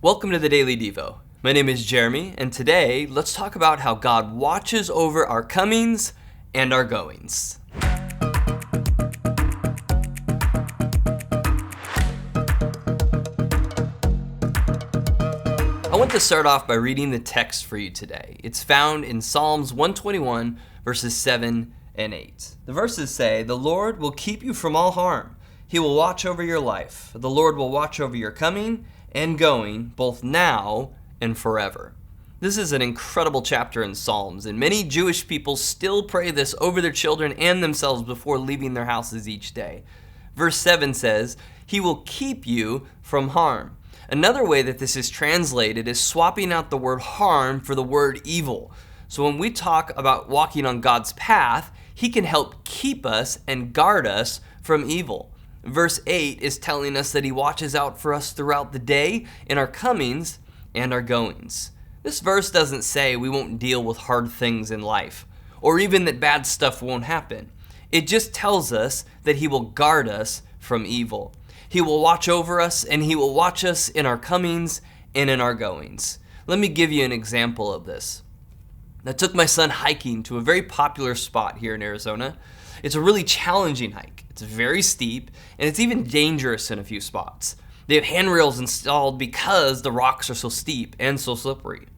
Welcome to the Daily Devo. My name is Jeremy, and today let's talk about how God watches over our comings and our goings. I want to start off by reading the text for you today. It's found in Psalms 121, verses 7 and 8. The verses say, "The Lord will keep you from all harm. He will watch over your life. The Lord will watch over your coming and going, both now and forever." This is an incredible chapter in Psalms, and many Jewish people still pray this over their children and themselves before leaving their houses each day. Verse 7 says, "He will keep you from harm." Another way that this is translated is swapping out the word harm for the word evil. So when we talk about walking on God's path, He can help keep us and guard us from evil. Verse 8 is telling us that He watches out for us throughout the day in our comings and our goings. This verse doesn't say we won't deal with hard things in life, or even that bad stuff won't happen. It just tells us that He will guard us from evil. He will watch over us, and He will watch us in our comings and in our goings. Let me give you an example of this. I took my son hiking to a very popular spot here in Arizona. It's a really challenging hike. It's very steep, and it's even dangerous in a few spots. They have handrails installed because the rocks are so steep and so slippery.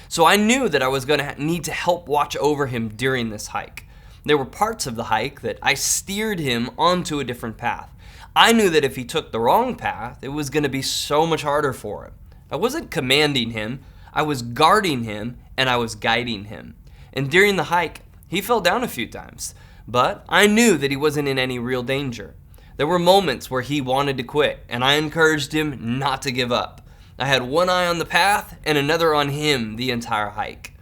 So I knew that I was going to need to help watch over him during this hike. There were parts of the hike that I steered him onto a different path. I knew that if he took the wrong path, it was going to be so much harder for him. I wasn't commanding him, I was guarding him, and I was guiding him. And during the hike, he fell down a few times. But I knew that he wasn't in any real danger. There were moments where he wanted to quit, and I encouraged him not to give up. I had one eye on the path and another on him the entire hike.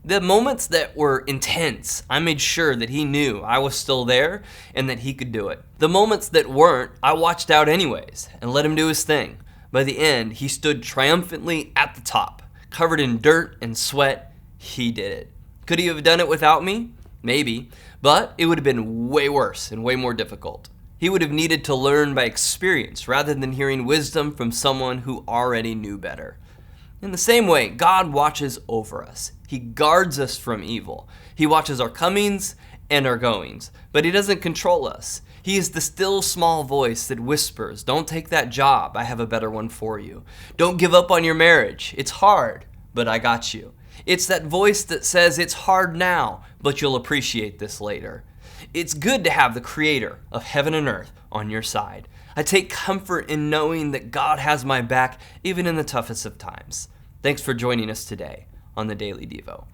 The moments that were intense, I made sure that he knew I was still there and that he could do it. The moments that weren't, I watched out anyways and let him do his thing. By the end, he stood triumphantly at the top. Covered in dirt and sweat, he did it. Could he have done it without me? Maybe, but it would have been way worse and way more difficult. He would have needed to learn by experience rather than hearing wisdom from someone who already knew better. In the same way, God watches over us. He guards us from evil. He watches our comings and our goings, but He doesn't control us. He is the still small voice that whispers, "Don't take that job, I have a better one for you. Don't give up on your marriage. It's hard, but I got you." It's that voice that says it's hard now, but you'll appreciate this later. It's good to have the Creator of heaven and earth on your side. I take comfort in knowing that God has my back even in the toughest of times. Thanks for joining us today on the Daily Devo.